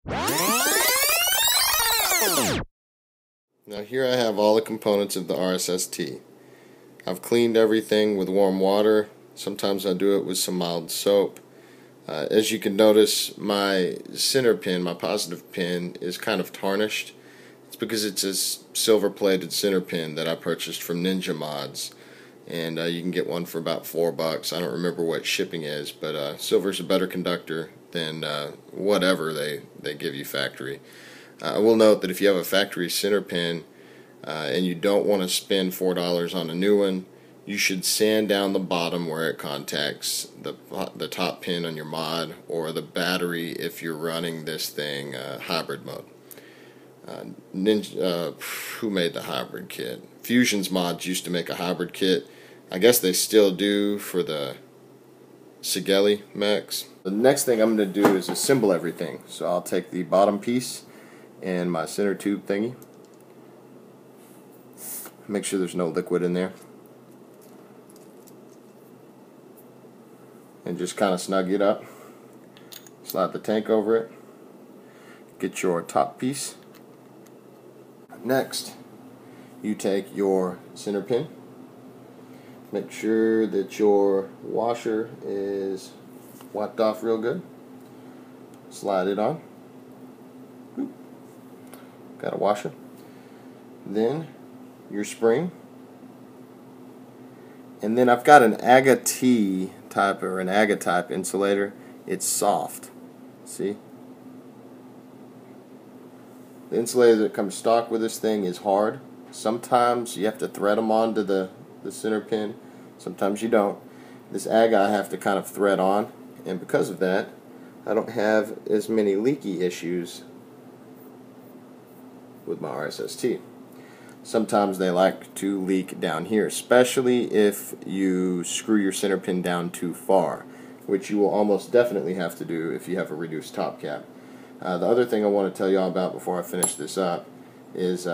Now here I have all the components of the RSST. I've cleaned everything with warm water. Sometimes I do it with some mild soap. As you can notice, my center pin, my positive pin, is kind of tarnished. It's because it's a silver-plated center pin that I purchased from Ninja Mods, and you can get one for about $4. I don't remember what shipping is, but silver's a better conductor than whatever they give you factory. I will note that if you have a factory center pin and you don't want to spend $4 on a new one, you should sand down the bottom where it contacts the top pin on your mod, or the battery if you're running this thing hybrid mode. Who made the hybrid kit? Fusion's Mods used to make a hybrid kit. I guess they still do for the Sigeli mechs. The next thing I'm going to do is assemble everything. So I'll take the bottom piece and my center tube thingy. Make sure there's no liquid in there. And just kind of snug it up. Slide the tank over it. Get your top piece. Next, you take your center pin. Make sure that your washer is wiped off real good. Slide it on. Got a washer. Then your spring. And then I've got an AGA-T type or an AGA type insulator. It's soft. See? The insulator that comes stock with this thing is hard. Sometimes you have to thread them onto the center pin. Sometimes you don't. This AGA I have to kind of thread on, and because of that, I don't have as many leaky issues with my RSST. Sometimes they like to leak down here, especially if you screw your center pin down too far, which you will almost definitely have to do if you have a reduced top cap. The other thing I want to tell you all about before I finish this up is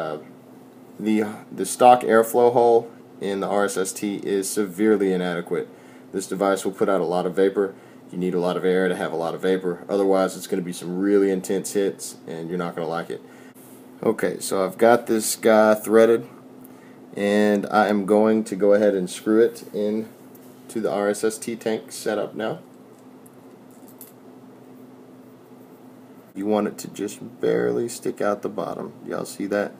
the stock airflow hole in the RSST is severely inadequate. This device will put out a lot of vapor. You need a lot of air to have a lot of vapor. Otherwise, it's going to be some really intense hits, and you're not going to like it. Okay, so I've got this guy threaded, and I am going to go ahead and screw it in to the RSST tank setup now. You want it to just barely stick out the bottom. Y'all see that?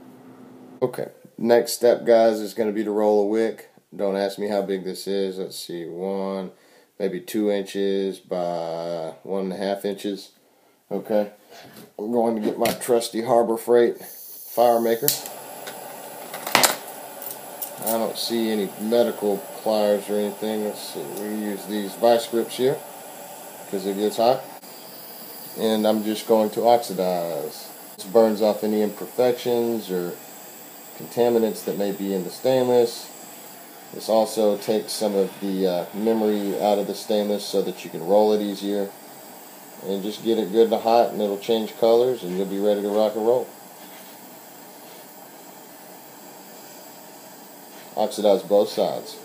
Okay, next step, guys, is going to be to roll a wick. Don't ask me how big this is. Let's see, maybe 2 inches by 1.5 inches. Okay, I'm going to get my trusty Harbor Freight fire maker. I don't see any medical pliers or anything. Let's see, we use these vice grips here because it gets hot. And I'm just going to oxidize. This burns off any imperfections or contaminants that may be in the stainless. This also takes some of the memory out of the stainless so that you can roll it easier. And just get it good and hot, and it'll change colors, and you'll be ready to rock and roll. Oxidize both sides.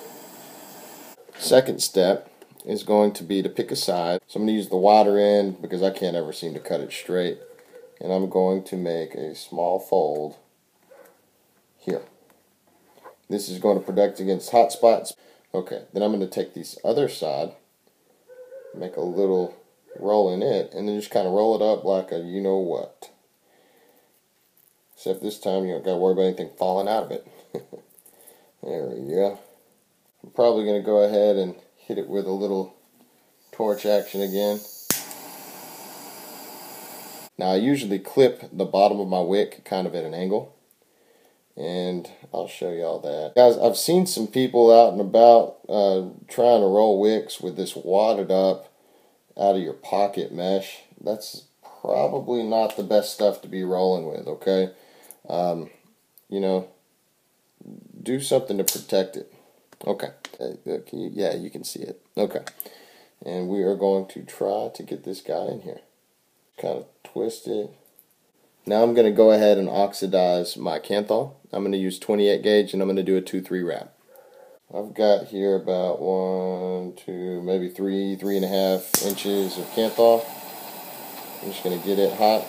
Second step is going to be to pick a side. So I'm going to use the wider end because I can't ever seem to cut it straight. And I'm going to make a small fold here. This is going to protect against hot spots. Okay, then I'm going to take this other side, make a little roll in it, and then just kind of roll it up like a you-know-what. Except this time you don't got to worry about anything falling out of it. There we go. I'm probably going to go ahead and hit it with a little torch action again. Now I usually clip the bottom of my wick kind of at an angle, and I'll show y'all that. Guys, I've seen some people out and about trying to roll wicks with this wadded up out of your pocket mesh. That's probably not the best stuff to be rolling with, okay? You know, do something to protect it. Okay. Yeah, you can see it. Okay. And we are going to try to get this guy in here. Kind of twist it. Now I'm going to go ahead and oxidize my Kanthal. I'm going to use 28 gauge, and I'm going to do a 2-3 wrap. I've got here about 1, 2, maybe 3.5 inches of Kanthal. I'm just going to get it hot.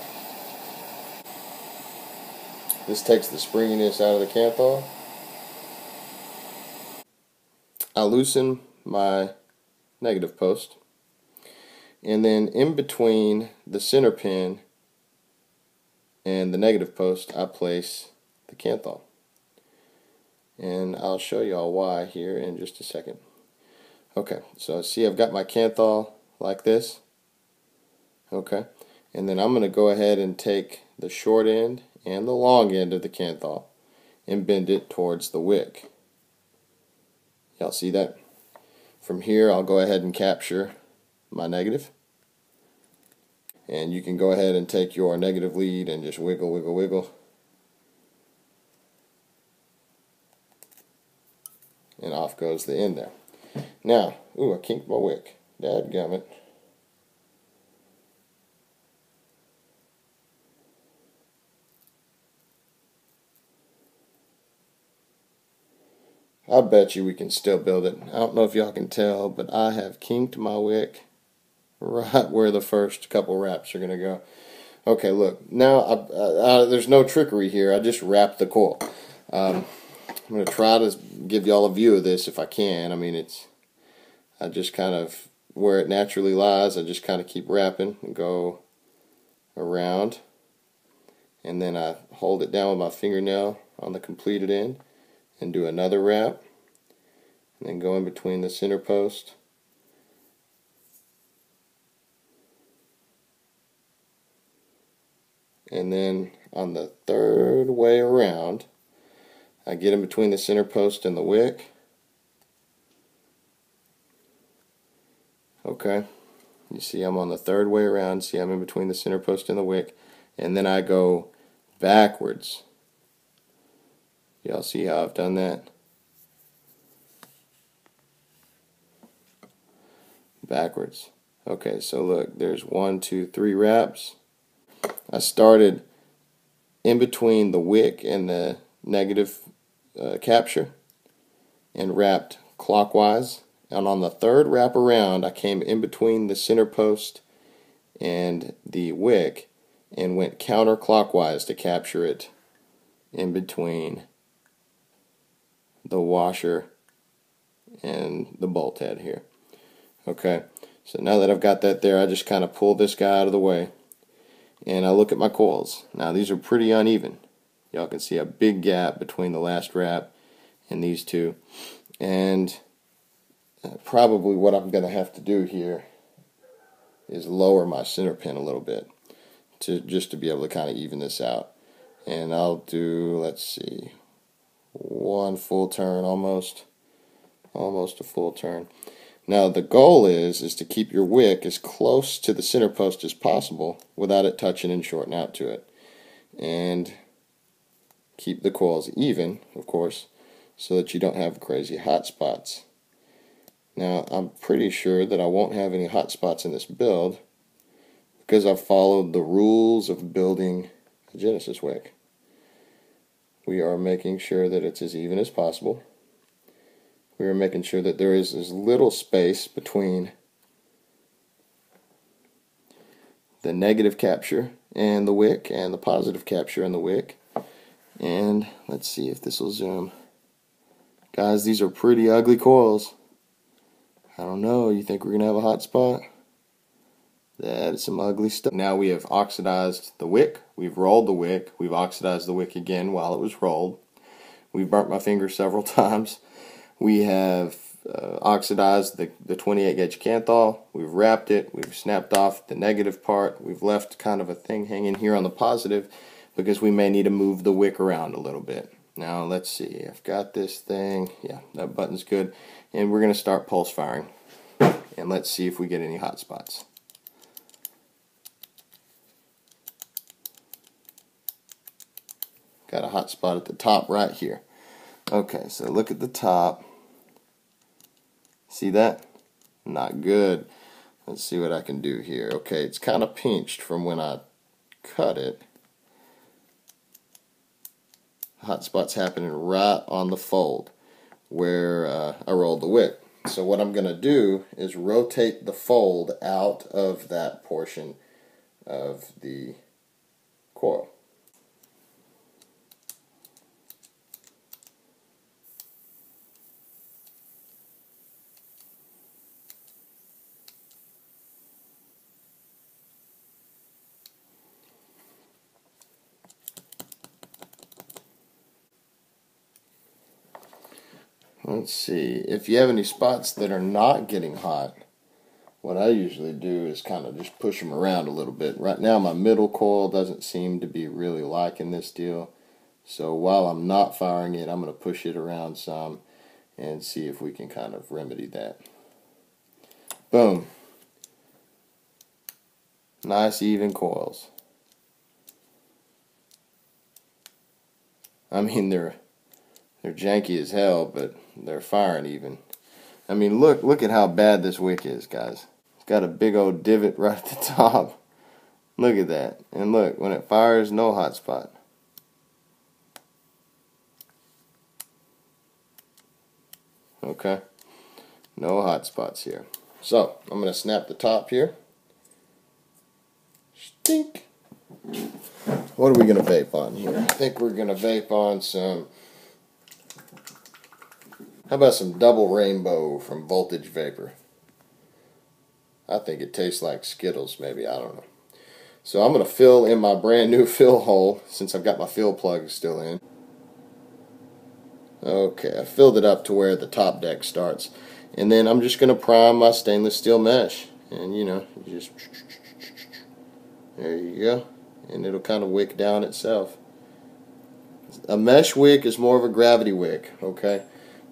This takes the springiness out of the canthal. I loosen my negative post, and then in between the center pin and the negative post I place the canthal, and I'll show y'all why here in just a second. Okay, so see, I've got my canthal like this. Okay, and then I'm going to go ahead and take the short end and the long end of the canthal and bend it towards the wick. Y'all see that? From here I'll go ahead and capture my negative, and you can go ahead and take your negative lead and just wiggle, wiggle, wiggle, and off goes the end there. Now, ooh, I kinked my wick. Dadgummit. I bet you we can still build it. I don't know if y'all can tell, but I have kinked my wick right where the first couple wraps are going to go. Okay, look. Now, there's no trickery here. I just wrapped the coil. I'm going to try to give y'all a view of this if I can. I mean, I just kind of, where it naturally lies, I just kind of keep wrapping and go around. And then I hold it down with my fingernail on the completed end and do another wrap, and then go in between the center post and then on the third way around I get in between the center post and the wick. Okay, you see I'm on the third way around. See, I'm in between the center post and the wick, and then I go backwards. Y'all see how I've done that? Backwards. Okay, so look, there's 1, 2, 3 wraps. I started in between the wick and the negative capture and wrapped clockwise, and on the third wrap around I came in between the center post and the wick and went counterclockwise to capture it in between the washer and the bolt head here. Okay, so now that I've got that there, I just kind of pull this guy out of the way and I look at my coils. Now these are pretty uneven. Y'all can see a big gap between the last wrap and these two, and probably what I'm going to have to do here is lower my center pin a little bit just to be able to kind of even this out. And I'll do, let's see, 1 full turn, almost a full turn. Now the goal is to keep your wick as close to the center post as possible without it touching and shorting out to it, and keep the coils even, of course, so that you don't have crazy hot spots. Now I'm pretty sure that I won't have any hot spots in this build because I've followed the rules of building a Genesis wick. We are making sure that it's as even as possible. We are making sure that there is as little space between the negative capture and the wick and the positive capture and the wick. And let's see if this will zoom. Guys, these are pretty ugly coils. I don't know, you think we're going to have a hot spot? That is some ugly stuff. Now we have oxidized the wick, we've rolled the wick, we've oxidized the wick again while it was rolled. We've burnt my finger several times. We have oxidized the 28 gauge canthal, we've wrapped it, we've snapped off the negative part, we've left kind of a thing hanging here on the positive because we may need to move the wick around a little bit. Now let's see, I've got this thing, yeah, that button's good, and we're going to start pulse firing, and let's see if we get any hot spots. Got a hot spot at the top right here. Okay, so look at the top. See that? Not good. Let's see what I can do here. Okay, it's kind of pinched from when I cut it. Hot spot's happening right on the fold where I rolled the wick. So what I'm going to do is rotate the fold out of that portion of the coil. Let's see. If you have any spots that are not getting hot, what I usually do is kind of just push them around a little bit. Right now my middle coil doesn't seem to be really liking this deal. So while I'm not firing it, I'm going to push it around some and see if we can kind of remedy that. Boom. Nice even coils. I mean, they're janky as hell, but they're firing even. I mean, look at how bad this wick is, guys. It's got a big old divot right at the top. Look at that. And look, when it fires, no hot spot. Okay. No hot spots here. So, I'm going to snap the top here. Stink. What are we going to vape on here? I think we're going to vape on some... How about some Double Rainbow from Voltage Vapor? I think it tastes like Skittles, maybe. I don't know. So I'm going to fill in my brand new fill hole, since I've got my fill plug still in. Okay, I filled it up to where the top deck starts. And then I'm just going to prime my stainless steel mesh. And you know, just... There you go. And it'll kind of wick down itself. A mesh wick is more of a gravity wick, okay?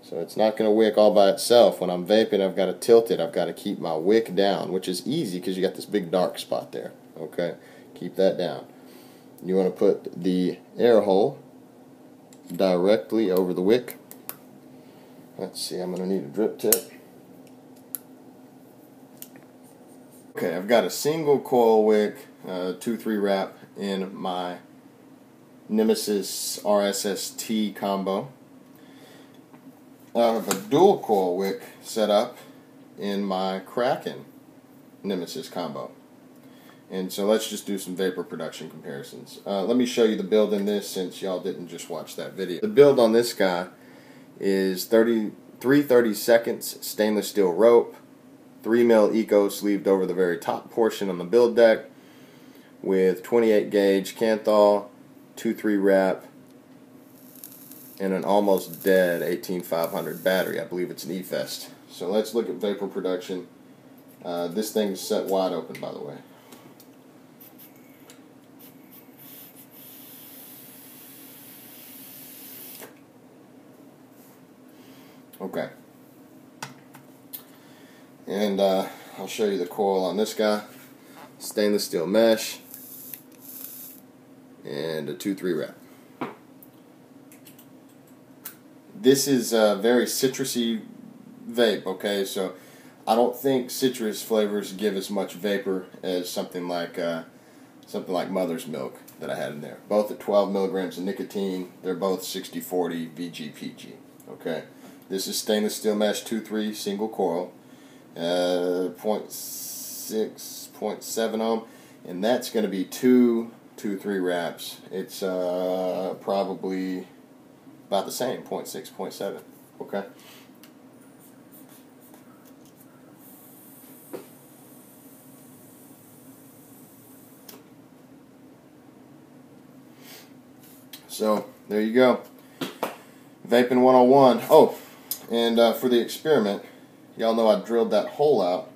So it's not going to wick all by itself. When I'm vaping, I've got to tilt it. I've got to keep my wick down, which is easy because you got this big dark spot there. Okay, keep that down. You want to put the air hole directly over the wick. Let's see, I'm going to need a drip tip. Okay, I've got a single coil wick, 2-3 wrap in my Nemesis RSST combo. I have a dual coil wick set up in my Kraken Nemesis combo. And so let's just do some vapor production comparisons. Let me show you the build in this, since y'all didn't just watch that video. The build on this guy is 3/32 stainless steel rope, 3mm Eco sleeved over the very top portion on the build deck, with 28 gauge Canthal, 2-3 wrap, and an almost dead 18500 battery. I believe it's an E-Fest. So let's look at vapor production. This thing's set wide open, by the way. Okay. And I'll show you the coil on this guy. Stainless steel mesh and a 2-3 wrap. This is a very citrusy vape, okay? So I don't think citrus flavors give as much vapor as something like Mother's Milk that I had in there. Both at 12 milligrams of nicotine. They're both 60/40 VGPG, okay? This is stainless steel mesh 2-3 single coil, 0.6, 0.7 ohm, and that's going to be 2-3 wraps. It's probably about the same, 0.6, 0.7, okay? So, there you go. Vaping 101. Oh, and for the experiment, y'all know I drilled that hole out.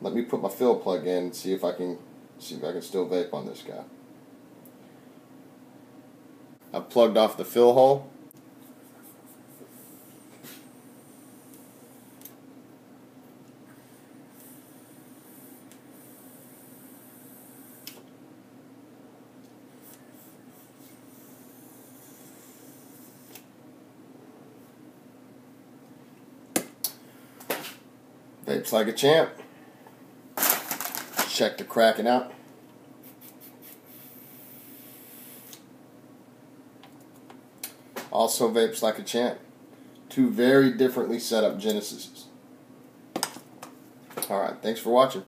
Let me put my fill plug in and see if I can still vape on this guy. I've plugged off the fill hole. Vapes like a champ. Check the Kraken out. Also vapes like a champ. Two very differently set up Genesises. Alright, thanks for watching.